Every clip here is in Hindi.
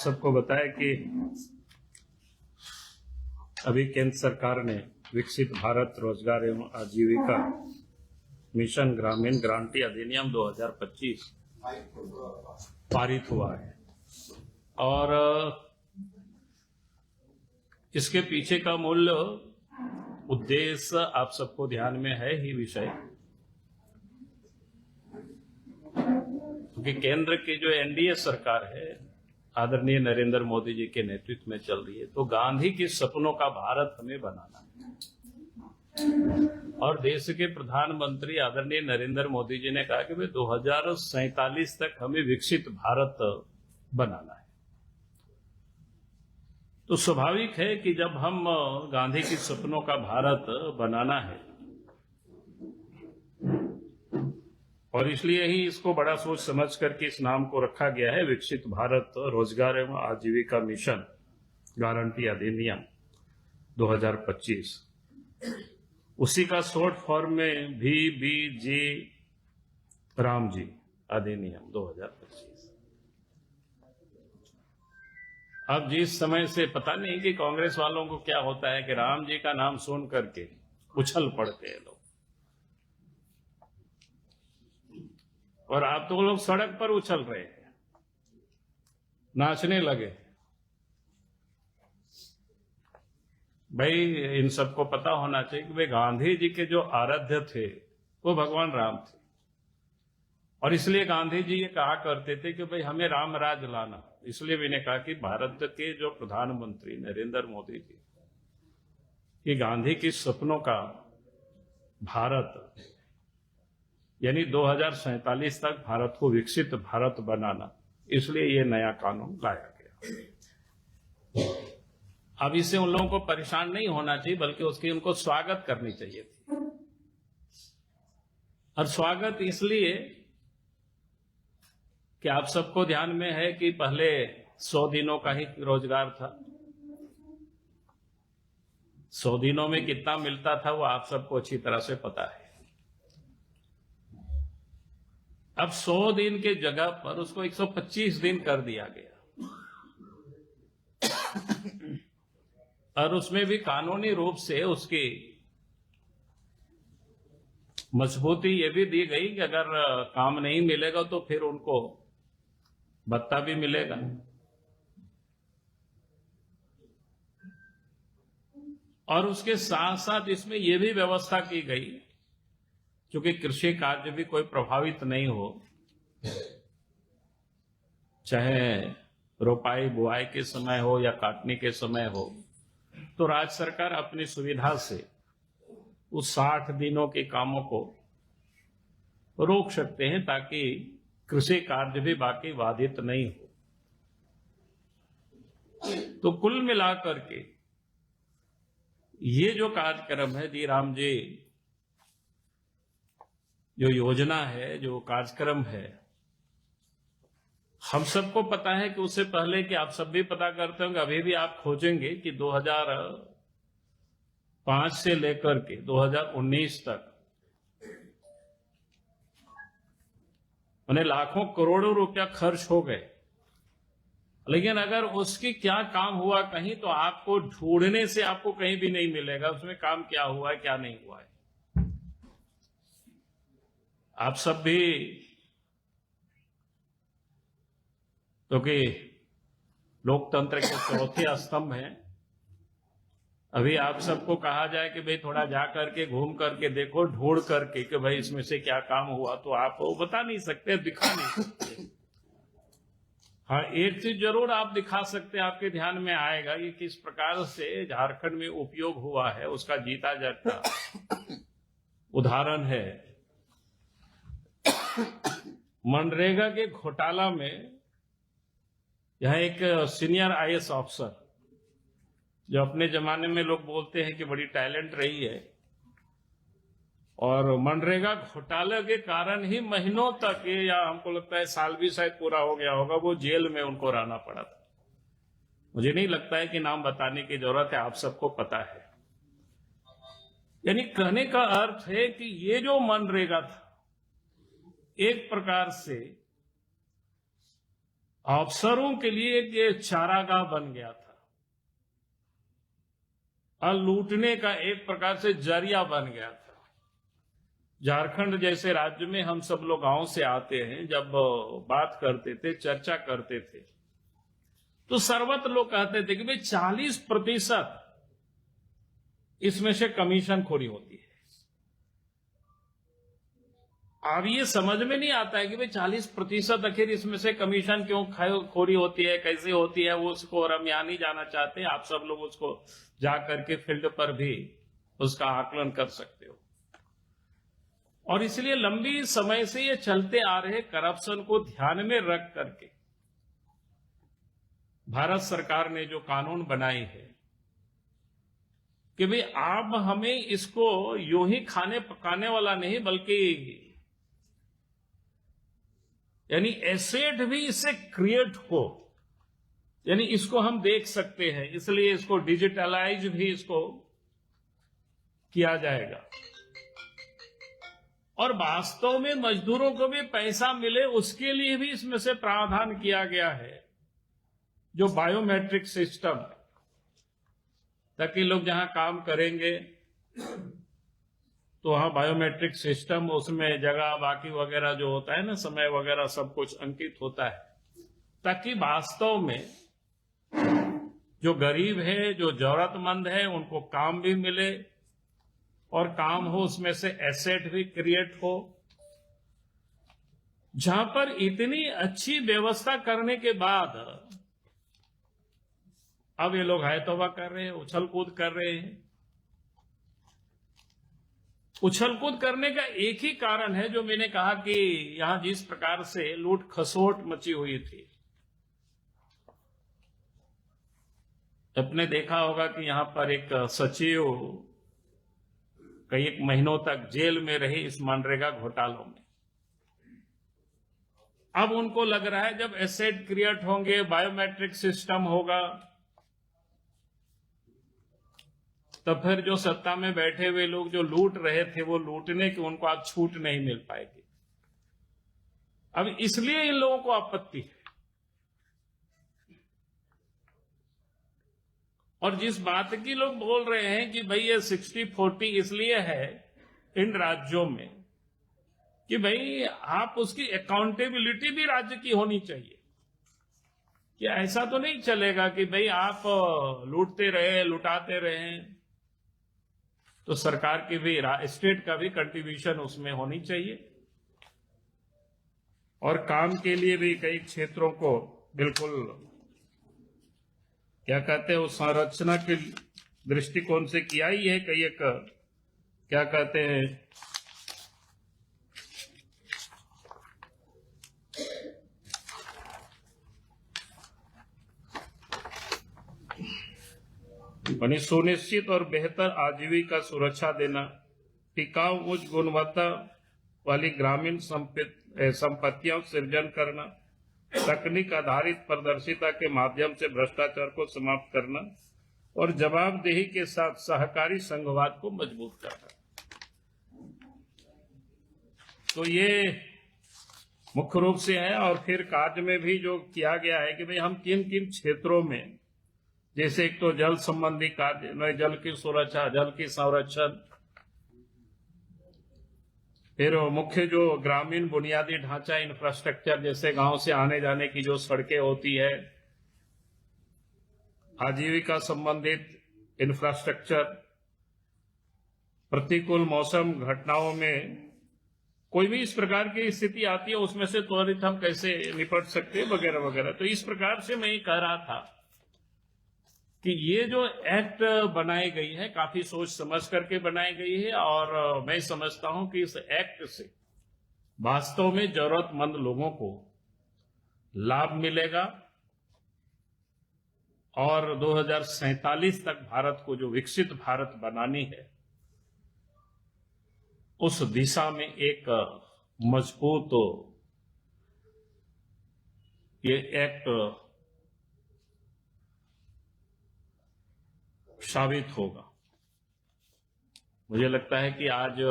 सबको बताया कि अभी केंद्र सरकार ने विकसित भारत रोजगार एवं आजीविका मिशन ग्रामीण गारंटी अधिनियम 2025 पारित हुआ है और इसके पीछे का मूल उद्देश्य आप सबको ध्यान में है ही विषय, क्योंकि केंद्र की जो एनडीए सरकार है आदरणीय नरेंद्र मोदी जी के नेतृत्व में चल रही है, तो गांधी के सपनों का भारत हमें बनाना है। और देश के प्रधानमंत्री आदरणीय नरेंद्र मोदी जी ने कहा कि भाई 2047 तक हमें विकसित भारत बनाना है। तो स्वाभाविक है कि जब हम गांधी के सपनों का भारत बनाना है, और इसलिए ही इसको बड़ा सोच समझ करके इस नाम को रखा गया है विकसित भारत रोजगार एवं आजीविका मिशन गारंटी अधिनियम 2025। उसी का शॉर्ट फॉर्म में VBG राम जी अधिनियम 2025। अब जिस समय से पता नहीं कि कांग्रेस वालों को क्या होता है कि राम जी का नाम सुन करके उछल पड़ते हैं लोग, और आप तो लोग सड़क पर उछल रहे हैं, नाचने लगे। भाई इन सबको पता होना चाहिए कि भाई गांधी जी के जो आराध्य थे वो भगवान राम थे, और इसलिए गांधी जी ये कहा करते थे कि भाई हमें राम राज लाना। इसलिए मैंने कहा कि भारत के जो प्रधानमंत्री नरेंद्र मोदी जी, कि गांधी के सपनों का भारत यानी 2047 तक भारत को विकसित भारत बनाना, इसलिए ये नया कानून लाया गया। अब इससे उन लोगों को परेशान नहीं होना चाहिए, बल्कि उसकी उनको स्वागत करनी चाहिए थी। और स्वागत इसलिए कि आप सबको ध्यान में है कि पहले 100 दिनों का ही रोजगार था। 100 दिनों में कितना मिलता था वो आप सबको अच्छी तरह से पता है। अब 100 दिन के जगह पर उसको 125 दिन कर दिया गया, और उसमें भी कानूनी रूप से उसकी मजबूती ये भी दी गई कि अगर काम नहीं मिलेगा तो फिर उनको भत्ता भी मिलेगा। और उसके साथ साथ इसमें यह भी व्यवस्था की गई, क्योंकि कृषि कार्य भी कोई प्रभावित नहीं हो, चाहे रोपाई बुआई के समय हो या काटने के समय हो, तो राज्य सरकार अपनी सुविधा से उस 60 दिनों के कामों को रोक सकते हैं, ताकि कृषि कार्य भी बाकी बाधित नहीं हो। तो कुल मिलाकर के ये जो कार्यक्रम है जी राम जी, जो योजना है, जो कार्यक्रम है, हम सबको पता है कि उससे पहले कि आप सब भी पता करते होंगे, अभी भी आप खोजेंगे कि 2005 से लेकर के 2019 तक उन्हें लाखों करोड़ों रुपया खर्च हो गए। लेकिन अगर उसकी क्या काम हुआ कहीं, तो आपको ढूंढने से आपको कहीं भी नहीं मिलेगा उसमें काम क्या हुआ है क्या नहीं हुआ है। आप सब भी क्योंकि लोकतंत्र के चौथे स्तंभ हैं, अभी आप सबको कहा जाए कि भाई थोड़ा जा करके घूम करके देखो, ढूंढ करके कि भाई इसमें से क्या काम हुआ, तो आप वो बता नहीं सकते, दिखा नहीं सकते। हाँ, एक चीज जरूर आप दिखा सकते हैं, आपके ध्यान में आएगा कि किस प्रकार से झारखंड में उपयोग हुआ है, उसका जीता जागता उदाहरण है। मनरेगा के घोटाला में यह एक सीनियर आईएएस अफसर, जो अपने जमाने में लोग बोलते हैं कि बड़ी टैलेंट रही है, और मनरेगा घोटाले के कारण ही महीनों तक, ये या हमको लगता है साल भी शायद पूरा हो गया होगा, वो जेल में उनको रहना पड़ा था। मुझे नहीं लगता है कि नाम बताने की जरूरत है, आप सबको पता है। यानी कहने का अर्थ है कि ये जो मनरेगा था, एक प्रकार से अफसरों के लिए ये चारागाह बन गया था और लूटने का एक प्रकार से जरिया बन गया था। झारखंड जैसे राज्य में हम सब लोग गांव से आते हैं, जब बात करते थे, चर्चा करते थे, तो सर्वत्र लोग कहते थे कि भाई 40% इसमें से कमीशन खोरी होती है। अब ये समझ में नहीं आता है कि भाई 40% आखिर इसमें से कमीशन क्यों खोरी होती है, कैसे होती है, वो उसको और हम यहाँ नहीं जाना चाहते। आप सब लोग उसको जा करके फील्ड पर भी उसका आकलन कर सकते हो। और इसलिए लंबी समय से ये चलते आ रहे करप्शन को ध्यान में रख करके भारत सरकार ने जो कानून बनाई है कि भाई आप हमें इसको यूं ही खाने पकाने वाला नहीं, बल्कि यानी एसेट भी इससे क्रिएट हो, यानी इसको हम देख सकते हैं, इसलिए इसको डिजिटलाइज भी इसको किया जाएगा। और वास्तव में मजदूरों को भी पैसा मिले उसके लिए भी इसमें से प्रावधान किया गया है, जो बायोमेट्रिक सिस्टम, ताकि लोग जहां काम करेंगे तो वहां बायोमेट्रिक सिस्टम, उसमें जगह बाकी वगैरह जो होता है ना, समय वगैरह सब कुछ अंकित होता है, ताकि वास्तव में जो गरीब है, जो जरूरतमंद है, उनको काम भी मिले और काम हो, उसमें से एसेट भी क्रिएट हो। जहां पर इतनी अच्छी व्यवस्था करने के बाद अब ये लोग हाय तौबा कर रहे हैं, उछल कूद कर रहे हैं। उछल कूद करने का एक ही कारण है, जो मैंने कहा कि यहां जिस प्रकार से लूट खसोट मची हुई थी। आपने देखा होगा कि यहां पर एक सचिव कई महीनों तक जेल में रहे इस मनरेगा घोटालों में। अब उनको लग रहा है जब एसेट क्रिएट होंगे, बायोमेट्रिक सिस्टम होगा, तब फिर जो सत्ता में बैठे हुए लोग जो लूट रहे थे, वो लूटने की उनको अब छूट नहीं मिल पाएगी। अब इसलिए इन लोगों को आपत्ति है। और जिस बात की लोग बोल रहे हैं कि भाई ये 60-40 इसलिए है इन राज्यों में कि भाई आप उसकी अकाउंटेबिलिटी भी राज्य की होनी चाहिए, कि ऐसा तो नहीं चलेगा कि भाई आप लूटते रहे, लुटाते रहे, तो सरकार की भी, स्टेट का भी कंट्रीब्यूशन उसमें होनी चाहिए। और काम के लिए भी कई क्षेत्रों को बिल्कुल क्या कहते हैं, उस संरचना के दृष्टिकोण से किया ही है। कई एक क्या कहते हैं, यानी सुनिश्चित और बेहतर आजीविका सुरक्षा देना, टिकाऊ उच्च गुणवत्ता वाली ग्रामीण संपत्तियों सृजन करना, तकनीक आधारित पारदर्शिता के माध्यम से भ्रष्टाचार को समाप्त करना और जवाबदेही के साथ सहकारी संघवाद को मजबूत करना। तो ये मुख्य रूप से है। और फिर कार्य में भी जो किया गया है कि भाई हम किन किन क्षेत्रों में, जैसे एक तो जल संबंधी कार्य, जल की सुरक्षा, जल की संरक्षण, फिर मुख्य जो ग्रामीण बुनियादी ढांचा इंफ्रास्ट्रक्चर, जैसे गांव से आने जाने की जो सड़कें होती है, आजीविका संबंधित इंफ्रास्ट्रक्चर, प्रतिकूल मौसम घटनाओं में कोई भी इस प्रकार की स्थिति आती है, उसमें से त्वरित हम कैसे निपट सकते हैं, वगैरह वगैरह। तो इस प्रकार से मैं ये कह रहा था कि ये जो एक्ट बनाई गई है, काफी सोच समझ करके बनाई गई है। और मैं समझता हूं कि इस एक्ट से वास्तव में जरूरतमंद लोगों को लाभ मिलेगा और 2047 तक भारत को जो विकसित भारत बनानी है, उस दिशा में एक मजबूत ये एक्ट साबित होगा। मुझे लगता है कि आज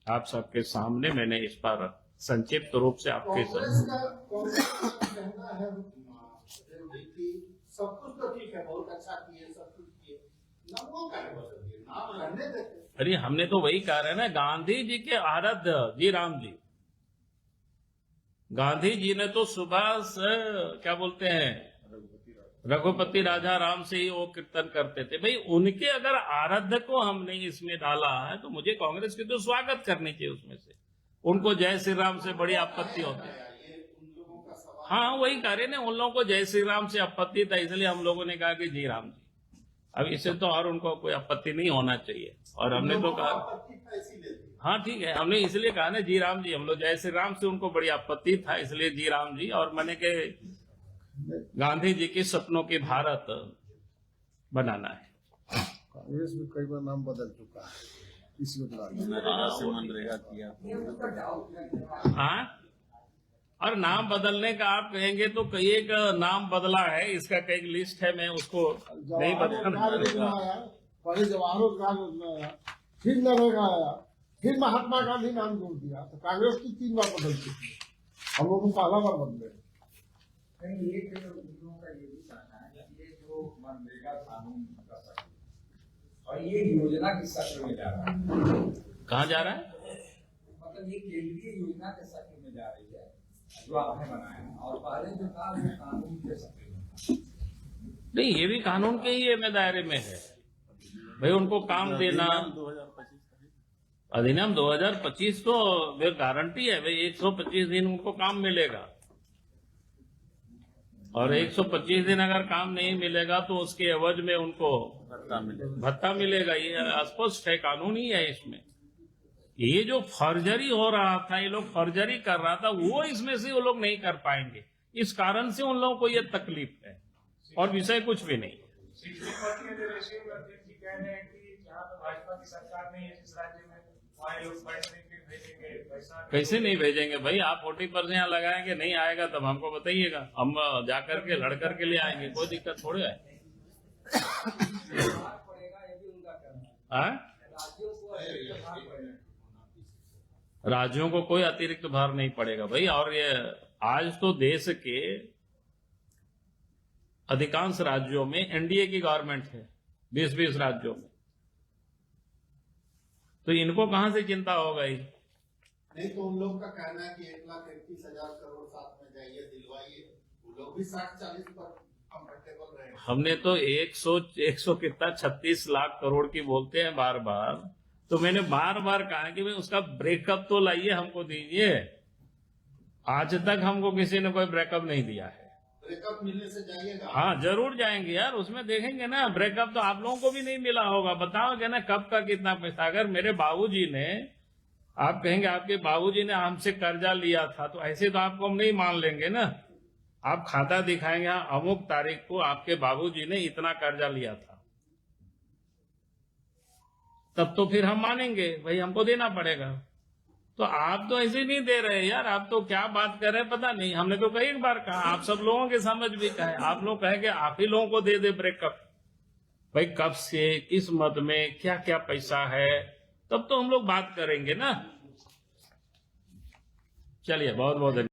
आप सबके सामने मैंने इस पर संक्षिप्त रूप से आपके कांग्रेस का कहना है सब कुछ तो ठीक है, बहुत अच्छा किए, सब कुछ किए, नामों का बदल दिए, नाम रहने देते। अरे हमने तो वही कहा है ना, गांधी जी के आराध्य जी राम जी, गांधी जी ने तो सुबह से क्या बोलते हैं रघुपति राजा राम से ही वो कीर्तन करते थे। भाई उनके अगर आराध्य को हमने इसमें डाला है तो मुझे कांग्रेस की तो स्वागत करनी चाहिए उसमें से। उनको जय श्री राम से बड़ी आपत्ति होती है। हाँ वही कह रहे ना, उन लोगों को जय श्री राम से आपत्ति था, इसलिए हम लोगों ने कहा कि जी राम जी। अब इससे तो और उनको कोई आपत्ति नहीं होना चाहिए। और हमने तो कहा हाँ ठीक है, हमने इसलिए कहा ना जी राम जी, हम लोग जय श्री राम से उनको बड़ी आपत्ति था, इसलिए जी राम जी। और मैंने के गांधी जी के सपनों की भारत बनाना है। कांग्रेस में कई बार नाम बदल चुका है, इस योजना से मनरेगा किया। हाँ, और नाम बदलने का आप कहेंगे तो कई एक नाम बदला है, इसका कई लिस्ट है, मैं उसको नहीं बदलना। पहले जवाहर रोजगार योजना आया, फिर नरेगा आया, फिर महात्मा गांधी नाम जोड़ दिया। तो कांग्रेस की 3 बार बदल चुकी है, हम लोग पहला बार बदले। ये लोगों का ये भी कहना है कि ये जो मनरेगा कानून का सत्र और ये योजना किस सत्र में जा रहा है? कहाँ जा रहा है? मतलब ये केंद्रीय योजना के सत्र में जा रही है जो आपने बनाया, और पहले जो था वो कानून के सत्र में था। नहीं, ये भी कानून के ही में दायरे में है भाई। उनको काम देना, अधिनियम 2025 तो गारंटी है भाई, 125 दिन उनको काम मिलेगा। और 125 दिन अगर काम नहीं मिलेगा तो उसके एवज में उनको भत्ता मिलेगा। ये स्पष्ट है, कानून ही है इसमें। ये जो फर्जरी हो रहा था, ये लोग फर्जरी कर रहा था, वो इसमें से वो लोग नहीं कर पाएंगे। इस कारण से उन लोगों को ये तकलीफ है, और विषय कुछ भी नहीं। भाजपा की सरकार नहीं है जिस राज्य में, वहाँ लोग कैसे नहीं भेजेंगे भाई? आप 40% यहाँ लगाएंगे, नहीं आएगा तब हमको बताइएगा, हम जा करके लड़ करके ले आएंगे, कोई दिक्कत थोड़े है। राज्यों को कोई अतिरिक्त भार नहीं पड़ेगा भाई। और ये आज तो देश के अधिकांश राज्यों में एनडीए की गवर्नमेंट है, 20-20 राज्यों में, तो इनको कहां से चिंता हो गई? नहीं तो उन लोग का कहना है कि 1,31,000 करोड़ साथ में जाइए, दिलवाइए, वो लोग भी 60-40 पर कंफर्टेबल रहे। हमने तो 100 कितना 36 लाख करोड़ की बोलते हैं बार बार, तो मैंने बार बार कहा कि भाई उसका ब्रेकअप तो लाइए, हमको दीजिए। आज तक हमको किसी ने कोई ब्रेकअप नहीं दिया है। ब्रेकअप मिलने से जाइएगा? हाँ जरूर जाएंगे यार, उसमें देखेंगे ना। ब्रेकअप तो आप लोगों को भी नहीं मिला होगा, बताओगे ना कब का कितना पैसा। अगर मेरे बाबूजी ने, आप कहेंगे आपके बाबूजी ने हमसे कर्जा लिया था, तो ऐसे तो आपको हम नहीं मान लेंगे ना। आप खाता दिखाएंगे, हाँ अमुक तारीख को आपके बाबूजी ने इतना कर्जा लिया था, तब तो फिर हम मानेंगे भाई, हमको देना पड़ेगा। तो आप तो ऐसे नहीं दे रहे यार, आप तो क्या बात कर रहे हैं पता नहीं। हमने तो कई बार कहा, आप सब लोगों के समझ भी कहे, आप लोग कहेंगे आप ही लोगों को दे दे ब्रेकअप। भाई कब से, किस मद में, क्या क्या पैसा है, तब तो हम लोग बात करेंगे ना। चलिए, बहुत बहुत धन्यवाद।